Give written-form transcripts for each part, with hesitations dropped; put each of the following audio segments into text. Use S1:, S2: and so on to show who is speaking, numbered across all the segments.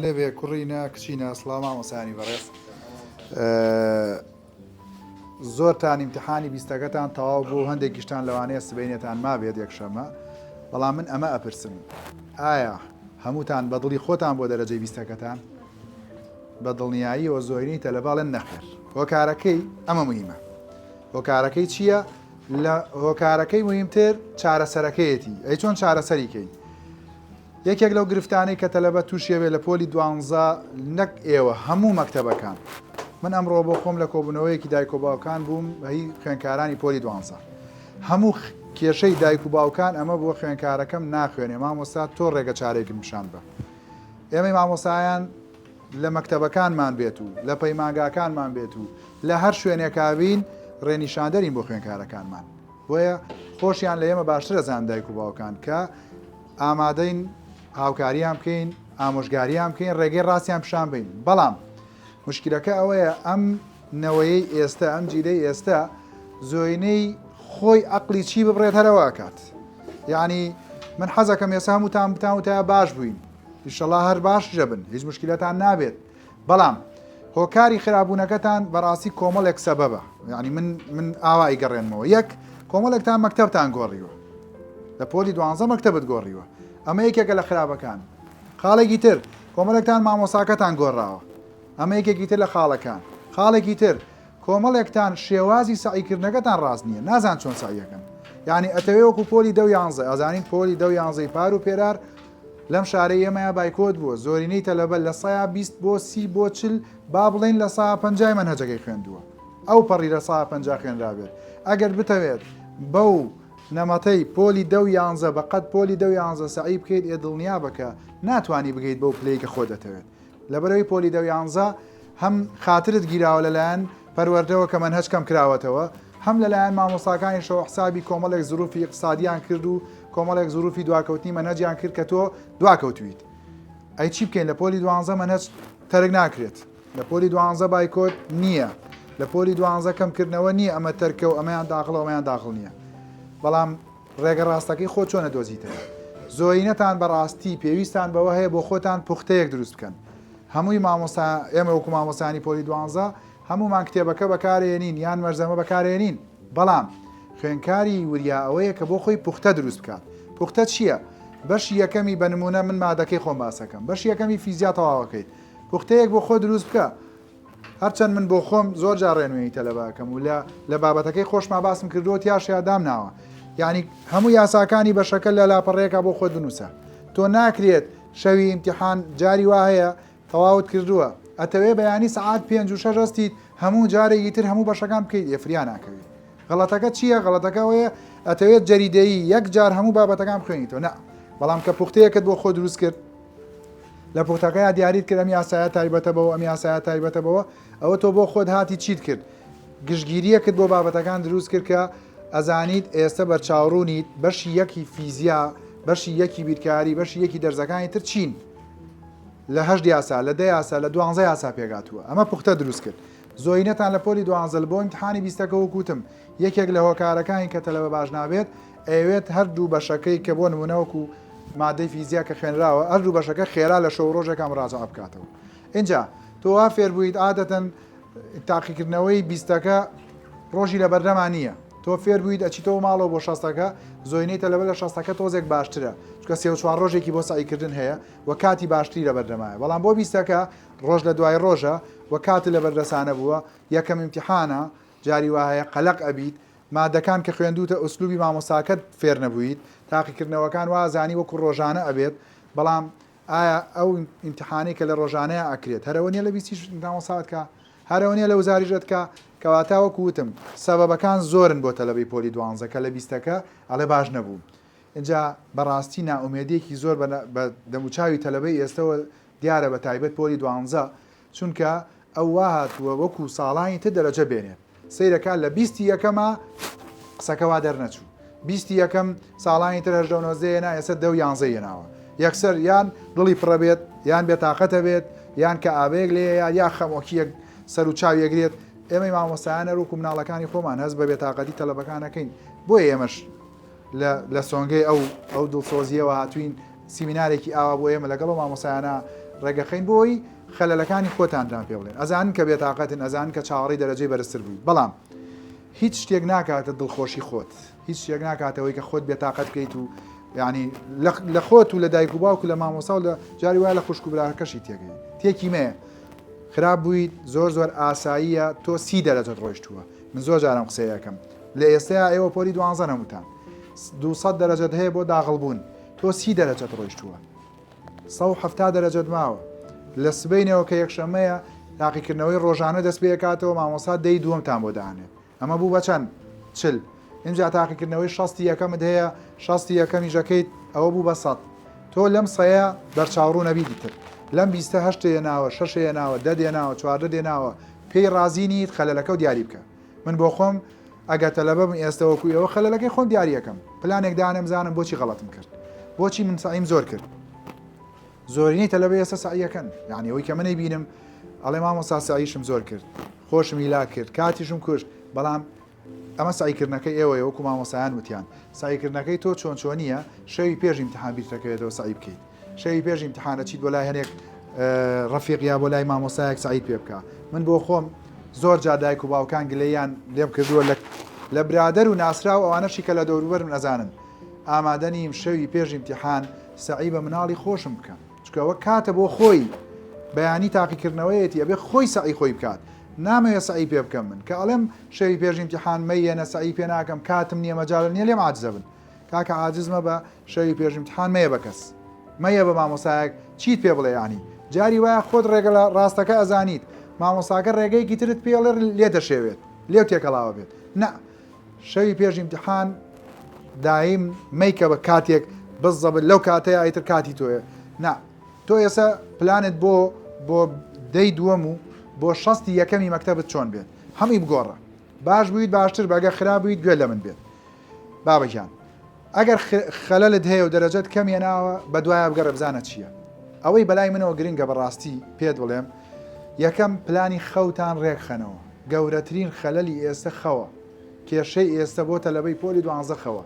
S1: لێبێ کوڕینە کچینە سڵاما مۆسانی بەڕێز زۆرتان ئیمتحانی بیستەکەتان تەواو بوو هەندێک گشتان لەوانەیە سبەینێتان ما بێت یەکشەمە بەڵام من ئەمە ئەپرسم ئایا هەمووتان بەدڵی خۆتان بۆ دەرەجەی بیستەکەتان بە دڵنیاییەوە زۆرینی تەلەباڵێن نەخێر هۆکارەکەی ئەمە مهمە هۆکارەکەی چییە؟ لە هۆکارەکەی مهمتر چارەسەرەکەیەتی ئەی چۆن چارەسەریکەی یەکێک لەو گرفتانەی کە تەلەبە تووشێوێ لە پۆلی 12 نەک ئێوە هەموو مەکتەبەکان من ئەمڕۆ بۆ خۆم لە کۆبوونەوەیەکی دایک و باوکان بووم هی خوێنکارانی پۆلی 12 هەموو کێشەی دایک و باوکان ئەمە بۆ خوێنکارەکەم ناخوێنێ مامۆستا تۆ ڕێگە چارێکم پیشان بە ئێمەی مامۆسایان لە مەکتەبەکانمان بێت و لە پەیمانگاکانمان بێت و لە هەر شوێنێکاوین ڕێنیشاندەرین بۆ خوێنکارەکانمان بۆیە خۆشیان لە ئێمە باشترە زان دایک و باوکان کە ئامادەین هاوکاریان بکەین ئامۆژگاریان بکەین ڕێگەی ڕاستیان پیشان بین بەڵام مشکلەکە ئەوەیە ئەم نەوەیەی ئێستا ئەم جیلەی ئێستا زۆینەی خۆی عەقڵی چی ببڕێت هەرەوە ئەکات یعنی من حەزەکەم ئێستا هەمووتان بتان وتایە باش بووین ئینشەڵڵا هەر باش ژەبن هیچ مشکلەتان نابێت بەڵام هۆکاری خراببوونەکەتان بەڕاستی کۆمەڵێک سەبەبە یعنی من ئاوای گەڕێنمەوە یەک کۆمەڵێکتان مەکتەبتان گۆڕیوە لە پۆلی 12 مەکتەبت گۆڕیوە ئەمە یەکێکە لە خراپەکان خاڵێکی تر کۆمەڵێکتان مامۆساکەتان گۆڕاوە ئەمە یەکێکی تر لە خاڵەکان خاڵێکی تر کۆمەڵێکتان شێوازی سعیکردنەکەتان ڕاست نییە نازان چۆن سعیەکەن یعنی ئەتەوێ وەکو پۆلی 11 ئەزانین پۆلی 11 پار و پێرار لەم شارەی ئێمەیە بایکۆت بووە زۆرینەی تەلەبە لە 120 بۆ 30 بۆ 40 با بڵێن لە 150 مەنهەجەکەی خوێندووە ئەو پەڕی لە 150 خوێنرابێت ئەگەر بتەوێت بەو نەمەتەی پۆلی 11 بەقەت پۆلی 11 سعی بکەیت دڵنیا بکە ناتوانانی بگەیت بەو پلەی کە خۆ دەتەوێت لەبەرەوەی پۆلی 11 هەم خاترت گیراوە لەلایەن پەروەردەوە کە منهەج کەم کراوەتەوە هەم لەلایەن مامۆستاکانی شەو حسابی کۆمەڵێک زروفی اقتصادیان کرد و کۆمەڵێک زروفی دواکەوتنی مەنهەجیان کرد کە تۆ دواکەوتویت ئەی چی بکەین لە پۆلی 12 مەنهەج تەرک ناکرێت لە پۆلی 12 بایکۆت نییە لە پۆلی 12 کەمکردنەوە نییە ئەمە تەرکە و ئەمەیان داخڵ ئەمەیان داخڵ نییە بەڵام ڕێگە ڕاستەکەی خۆ چۆنە دۆزیتەوە زۆینەتان بەڕاستی پێویستان بەوە هەیە بۆ خۆتان پوختەیەک دروست بکەن هەمووی مامۆستا ئێمە وەکو مامۆسانی پۆلی 12 هەمومان کتێبەکە بەکارێنین یان مەرزەمە بەکارێنین بەڵام خوێنکاری وریا ئەوەیە کە بۆ خۆی پوختە دروست بکات پوختە چییە؟ بەشی یەکەمی بەنمونە من مادەکەی خۆم باسەکەم بەشی یەکەمی فیزیا تەواوەکەیت پوختەیەک بۆ خۆ دروست بکە هەرچەند من بۆ خۆم زۆر جار ڕێنوێنی تەلەبەکەم و لە بابەتەکەی خۆشما باسم کردووە تیاشیا دامناوە یعنی هەموو یاساکانی بەشەکە لە لاپەڕێکە بۆ خۆ دنووسە تۆ ناکرێت شەوی ئیمتیحان جاری وا هەیە تەواوت کردووە ئەتەوێ بەیانی سعات 5 و 6 ڕستیت هەموو جارێکی تر هەموو بەشەکان بکەیت ئێفریان ناکەوێت غەڵەتەکە چییە؟ غەڵەتەکەوەیە ئەتەوێت جەریدەیی یەک جار هەموو بابەتەکان بخوێنیتەوە نا بەڵام کە پوختەیەکت بۆ خۆ دروست کرد لە پوختەکەی دیاریت کرد ئەم یاسایە تایبەتە بەوە ئەم یاسایە تایبەتە بەوە ئەوە تۆ بۆ خۆت هاتی چیت کرد گشتگیریەکت بۆ بابەتەکان دروست کرد کە ئەزانیت ئێستا بەرچاوڕوونیت بەشی یەکی فیزیا بەشی یەکی بیرکاری بەشی یەکی دەرزەکانی تر چین لە 8 یاسا لە 10 یاسا لە 12 یاسا پێگاتووە ئەمە پوختە دروست کرد زۆینەتان لە پۆلی 12 بۆ ئیمتحانی بیستەکەەوە کوتم یەکێک لە هۆکارەکانی کە تەلەبە باش نابێت ئەوێت هەردوو بەشەکەی کە بۆ نمونەوەکو مادەی فیزیا کە خوێنراوە هەردوو بەشەکە خێرا لە شەو ڕۆژێکم ڕاجع بکاتەوە اینجا تۆ وا فێر بوویت عادەتەن تاقیکردنەوەی بیستەکە ڕۆژی لە بەردەمان نییە تۆ فێر بوویت ئەچیتەوە ماڵەوە بۆ شەستەکە زۆینەی تەلەبە لە شەستەکە تۆزێک باشترە چکە 3 ڕۆژێکی بۆ سعیکردن هەیە و کاتی باشتری لە بەردەمایە بەڵام بۆ بیستەکە ڕۆژ لە دوای ڕۆژە و کات لە بەردەسانە بووە یەکەم ئیمتیحانە جاری وایە قەلق ئەبیت مادەکان کە خوێندوتە ئوسلوبی مامۆستاکەت فێر نەبوویت تاقیکردنەوەکان وازانی وەکو ڕۆژانە ئەبێت بەڵام ئایا ئەو ئیمتیحانی کە لە ڕۆژانەیە ئەکرێت هەرەوە نیە لە بیستیش مامۆستات کە هەرەوە نیە لە وزاریژت کە کەواتە وەکوتم سەبەبەکان زۆرن بۆ تەلەبەی پۆلی 12 کە لە بیستەکە ئەڵێ باش نەبوو اینجا بەڕاستی ناومێدیەکی زۆر بە دەموچاوی تەلەبەی ئێستەوە دیارە بە تایبەت پۆلی 12 چونکە ئەو وهاتووە وەکو ساڵانی تر دەرەجە بێنێت سیرەکان لە 20 یەکەمە قسەکەوا دەرنەچوو 20 یەکەم ساڵانی تر 19 ئێستا 10 و 11 ێناوە یەکسەر یان دڵی پڕە بێت یان بێتاقەتە بێت یان کە ئابێک لێ یا خەمۆکیەک سەر و چاویەگرێت ئێمەی مامۆستایانە ڕووک و مناڵەکانی خۆمان هەست بە بێتاقەتی تەلەبەکانەکەین بۆیە ئێمەش لە سۆنگەی ئەو دڵسۆزیەوە هاتوین سیمینارێکی ئاوا بۆ ئێمە لەگەڵ مامۆسایانە ڕێگەخین بۆی خەلەلەکانی خۆتاندان پێ بڵێن ئەزان کە بێتاقەتن ئەزان کە چاوەڕی دەرەجەی بەرزتر بووی بەڵام هیچ شتێک ناکاتە دڵخۆشی خۆت هیچ شتێک ناکاتەوەی کە خۆت بێتاقەت بکەیت و یعنی لە خۆت و لە دایک و باوک و لە مامۆسا و لە جاری وایە لە خوشک و براکەشی تێگەی تێکی مەیە خراپ بوویت زۆر ئاساییە تۆ 30 دەرەجەت ڕۆیشتووە من زۆر جارم قسەیەکەم لە ئێستایا ئێوە پۆلی 12 هەمووتان 200 دەرەجەت هەیە بۆ داغڵبوون تۆ 30 دەرەجەت ڕۆیشتووە 170 دەرەجەت ماوە لە سبەینەوە کە یەکشەمەیە تاقیکردنەوەی ڕۆژانە دەست پێ کاتەوە مامۆسا دەی دووەمتان بۆ داهێنێت ئەمە بوو بە چەند چل اینجا تاقیکردنەوەی 60 یەکەمت هەیە 60 یەکەمی ژەکەیت ئەوە بوو بە 100 تۆ لەم سەیە بەرچاوڕوو نەبی دیتر لەم 20 هێناوە 6 هێناوە 10 هێناوە 14 هێناوە پێی ڕازینیت خەلەلەکە و دیاری بکە من بۆ خۆم ئەگە تەلەبەم ئێستەوەکو ئەوە خەلەلەکەی خۆم دیاریەکەم پلانێک دانم زانم بۆچی غەڵەتم کرد بۆچی من سعیم زۆر کرد زۆرینەی تەلەبەی ئێستا سعیەکەن یعنی ئەوەی کە منەی بینم ئەڵێ مامۆستا سعیشم زۆر کرد خۆشم هیلا کرد کاتیشم کوشت بەڵام ئەمە سعیکردنەکەی ئێوەیە وەکو مامۆسایان وتیان سعیکردنەکەی تۆ چۆن نییە شەوی پێش ئیمتیحان بیرتەکەوێتەوە سعی بکەیت شەوی پێش ئیمتیحانە چیت بۆ لای هەرێک ڕەفیق یا بۆ لای مامۆسایەک سعید پێ بکە من بۆ خۆم زۆر جا دایک و باوکان گلەیان لێم کردووە لە برادەر و ناسرا و ئەوانەشی کە لە دەوروبەرم ئەزانن ئامادە نیم شەوی پێش ئیمتیحان سعی بە مناڵی خۆشم بکەم چکەوە کاتە بۆ خۆی بەیانی تاقیکردنەوەیەتی ئەبێ خۆی سعی خۆی بکات نامەوێت سعی پێ بکەم من کە ئەڵێم شەوی پێش ئیمتیحان مەیەنە سعی پێ ناکەم کاتم نییە مەجاڵ نییە لێم عاجزە بن کاکە عاجزمە بە شەوی پێش ئیمتیحان مەیە بە کەس مەیە بە مامۆسایەک چیت پێ بڵێ ینی جاری وایە خۆت ڕێگە لە ڕاستەکە ئەزانیت مامۆساکە ڕێگەیەکی ترت پێڵێ لێ دەشێوێت لێو تێکەڵاوە بێت نه شەوی پێش ئیمتیحان دایم مەیکە بە کاتێک بزەبت لەو کاتەیە ئایتر کاتی تۆیە نه تۆ ئێستا پلانت بۆ دەی دووەم و بۆ 60 یەکەمی مەکتەبت چۆن بێت هەمی بگۆڕە باش بوویت باشتر بەگە خراپ بوویت گوێ لە من بێت بابەکیان ئەگەر خەلەلت هەیە و دەرەجەت کەمیە ناوە بە دوایە بگەڕە بزانە چییە ئەوەی بەلای منەوە گرنگە بەڕاستی پێت بڵێم یەکەم پلانی خەوتان ڕێکخەنەوە گەورەترین خەلەلی ئێستا خەوە کێشەی ئێستا بۆ تەلەبەی پۆلی 12 خەوە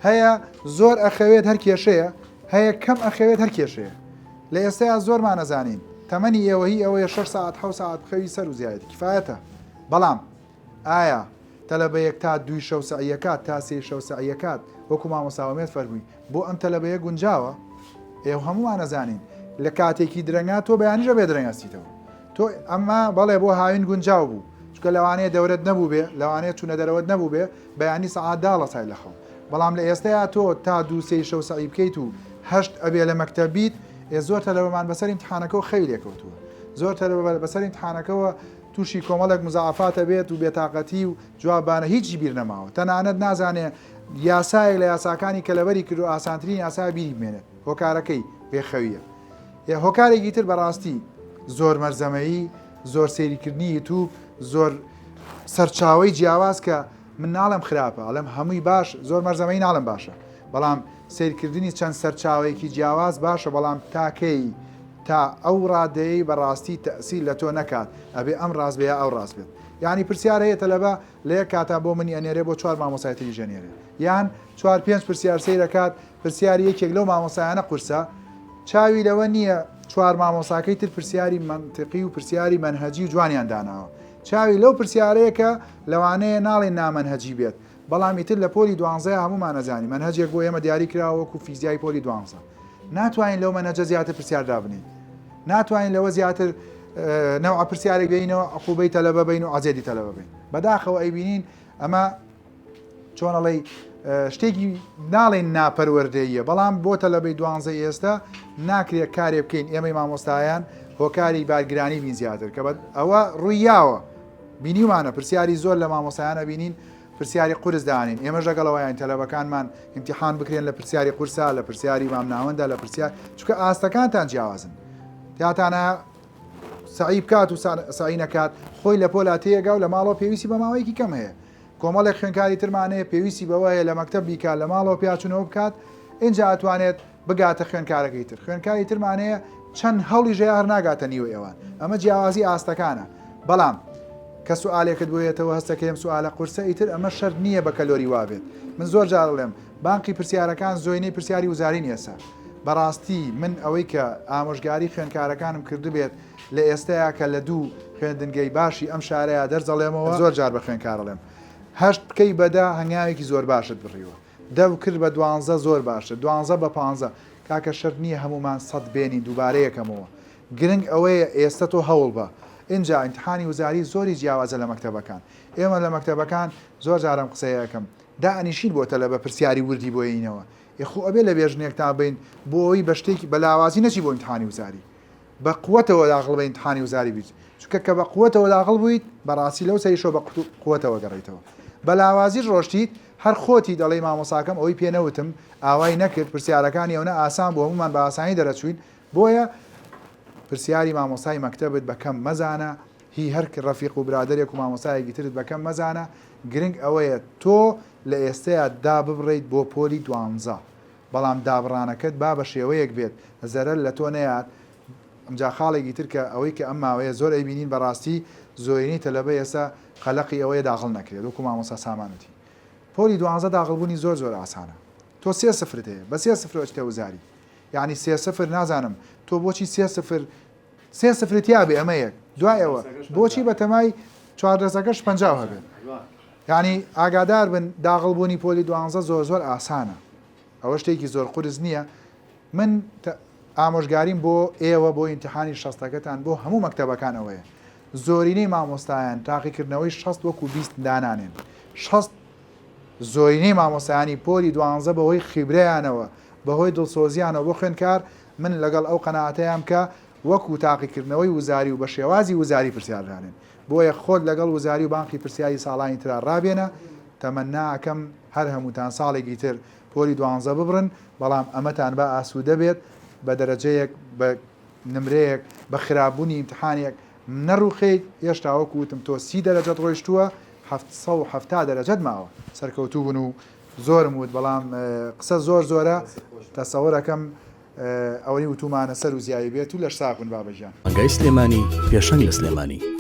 S1: هەیە زۆر ئەخەوێت هەر کێشەیە هەیە کەم ئەخەوێت هەر کێشەیە لە ئێستایا زۆرمان نەزانین تەمەنی ئێوەهی ئەوەیە 6 ساعت 7 ساعت بخەوی سەر و زیایەتی کفایەتە بەڵام ئایا تەلەبەیەک تا 2 شەو سعیەکات تا 3 شەو سعیەکات وەکو مامۆساوەمێت فەرمووی بۆ ئەم تەلەبەیە گونجاوە ئێوە هەمووان نەزانین لە کاتێکی درەنگا تۆ بەیانیژە بێ درەنگەستیتەوە تۆ ئەمما بەڵێ بۆ هاوین گونجاو بوو چکە لەوانەیە دەورەت نەبوو بێ لەوانەیە چوونە دەرەوەت نەبوو بێ بەیانی سەعات 10 سای لەخەو بەڵام لە ئێستایا تۆ تا 2-3 شەو سعی بکەیت و 8 ئەبێ لە مەکتەبیت زۆر تەلەبەمان بەسەر ئیمتیحانەکەەوە خەوی لێکەوتووە زۆر تەلەبە بەسەر ئیمتیحانەکەەوە تووشی کۆمەڵێک مزعفاتە بێت و بێتاقەتی و جوابانە هیچی بیر نەماوە تەنانەت نازانێ یاسایەک لە یاساکانی کەلەبەری کرد و ئاسانترین یاسا بیری بمێنێت هۆکارەکەی بێخەویە هۆکارێکی تر بەڕاستی زۆر مەرزەمەیی زۆر سێریکردنی یوتیوب زۆر سەرچاوی جیاواز کە من ناڵم خراپە ئەڵێم هەمووی باش زۆر مەرزەمەی ناڵم باشە بەڵام سیرکردنی چەند سەرچاوەیەکی جیاواز باشە بەڵام تاکەی تا ئەو ڕادەیە بەڕاستی تەسیل لە تۆ نەکات ئەبێ ئەم ڕاست بێ ئەو ڕاست بێت یعنی پرسیار هەیە تەلەبە لە یەک کاتا بۆ منی ئەنێرێ بۆ 4 مامۆسایەتی ژەنێرێ یان 4-5 پرسیار سەیر دەکات پرسیاری یەکێک لەو مامۆسایانە قورسە چاوی لەوە نییە 4 مامۆساکەی تر پرسیاری منتقی و پرسیاری منهەجی و جوانیان داناوە چاوی لەو پرسیارەیە کە لەوانەیە ناڵێن نامەنهەجی بێت بەڵام ئیتر لە پۆلی 12 هەمومان نەزانی منهەجێک بۆ ئێمە دیاری کراوە وەکو فیزیای پۆلی 12 ناتوانین لەو منهەجە زیاتر پرسیاردا بنین ناتوانین لەوە زیاتر نەوع پرسیارێک بینەوە عقوبەی تەلەبە بین و عەزێتی تەلەبە بین بەداخەوە ئەیبینین ئەمە چۆن ئەڵێ شتێکی ناڵێن ناپەروەردەیە بەڵام بۆ تەلەبەی 12 ئێستا ناکرێت کارێ بکەین ئێمەی مامۆستایان هۆکاری بارگرانی بین زیاتر کە ئەوە ڕوویاوە بینیمانە پرسیاری زۆر لە مامۆسایانە بینین پرسیاری قورس دانین ئێمەش لەگەڵەوەیان تەلەبەکانمان ئیمتیحان بکرێن لە پرسیاری قورسا لە پرسیاری مامناوەندا لە پرسیار چونکە ئاستەکانتان جیاوازن تیاتانە سعی بکات و سعی نەکات خۆی لە پۆلا تێگا و لە ماڵەوە پێویستی بە ماوەیەکی کەم هەیە کۆمەڵێک خوێنکاری ترمانەیە پێویستی بەوەیە لە مەکتەب بیکات لە ماڵەوە پیاچونەوە بکات اینجا ئەتوانێت بگاتە خوێنکارەکەی تر خوێنکاری ترمانەیە چەند هەوڵی ژێ هەر ناگاتە نیوە ئێوان ئەمە جیاوازی ئاستەکانە بەڵام کە سوالێکت بۆیێتەوە هەستەکەیم سوالە قورسە ئیتر ئەمە شەرت نییە بە کەلۆری وابێت من زۆر جار دەڵێم بانقی پرسیارەکان زۆینەی پرسیاری وزارین ئێستا بەڕاستی من ئەوەی کە ئامۆژگاری خوێندکارەکانم کردو بێت لە ئێستایا کە لە دوو خوێندنگەی باشی ئەم شارەیە دەرزەڵێمەوە زۆر جار بە خوێندکارەڵێم هەشت بکەی بەدا هەنگاوێکی زۆر باشت بڕیوە دەو کرد بە 12 زۆر باشە 12 بە 15 کاکە شەر نییە هەمومان سەد بێنی دووبارە یەکەمەوە گرنگ ئەوەیە ئێستا تۆ هەوڵ بە اینجا ئیمتحانی وزاری زۆری جیاوازە لە مەکتەبەکان ئێمە لە مەکتەبەکان زۆر جارم قسەیەکەم دائنیشین بۆتە لە بە پرسیاری وردی بۆینەوە یخۆ ئەبێ لە بێژنێکتا بین بۆ ئەوی بە شتێکی بەلاوازی نەچی بۆ ئیمتحانی وزاری بە قووەتەوە داخڵ بە ئیمتحانی وزاری بیت چونکە کە بە قووەتەوە داخڵ بوویت بەڕاستی لەو سەریشۆ بە قووەتەوە گەڕیتەوە بەلاوازی ڕۆشتیت هەر خۆتی دەڵێ مامۆساکەم ئەوەی پێنەوتم ئاوای نەکرد پرسیارەکانی ئەوە ئاسان بۆ هەمومان بە ئاسانی دەرەچوین بۆیە پرسیاری مامۆسای مەکتەبت بەکەم مەزانە هی هەر ڕەفیق و برادێک و مامۆسایەکی ترت بەکەم مەزانە گرنگ ئەوەیە تۆ لە ئێستەیە دا ببڕیت بۆ پۆلی 12 بەڵام دابڕانەکەت با بە شێوەیەک بێت زەرەر لە تۆ نەیات ئەمجا خاڵێکی تر کە ئەوەی کە ئەم ماوەیە زۆر ئەیبینین بەڕاستی زۆرینەی تەلەبە ئێستا قەلەقی ئەوەیە داخڵ نەکرێت وەکو مامۆستا سامانەتی پۆلی 12 داخڵبوونی زۆر ئاسانە تۆ 3 سفرت هەیە بە 3 سفر ئەچتە وزاری یعنی 3 سفر نازانم تۆ بۆچی 3 سفرتیا بێ ئەمە یەک دوایەوە بۆچی بە تەمای 14ەکەش 50 هەبێت یعنی ئاگادار بن داخڵبوونی پۆلی 12 زۆر ئاسانە ئەوە شتێکی زۆر قورس نییە من ئامۆژگاریم بۆ ئێوە بۆ ئیمتحانی شەستەکەتان بۆ هەموو مەکتەبەکان ئەوەیە زۆرینەی مامۆستایان تاقیکردنەوەی 6 وەکو 20 دانانێن 6 زۆرینەی مامۆستایانی پۆلی 12 بەهۆی خیبرەیانەوە بەهۆی دڵسۆزیانەوە بۆ خوێندکار من لەگەڵ ئەو قەناعەتەیەم کە وەکو تاقیکردنەوەی وزاری و بە شێوازی وزاری پرسیارانێن بۆیە خۆت لەگەڵ وزاری و بانقی پرسیاری ساڵانی ترا ڕابێنە تەمەناکەم هەر هەمووتان ساڵێکی تر پۆلی 12 ببڕن بەڵام ئەمەتان بە ئاسوودە بێت بە دەرەجەیەک بە نمرەیەک بە خراپبوونی ئیمتحانێک نەڕوخیت هێشتا وەکو وتم تۆ 30 دەرەجەت ڕۆیشتووە 770 دەرەجەت ماوە سەرکەوتوو بوون و زۆرم وت بەڵام قسە زۆرە تەسەوەرەکەم ئەوەی وتومانە سەر و زیایی بێت و لەش ساکن بابەژیان
S2: ئەنگای سلێمانی پێشەنگ لە سلێمانی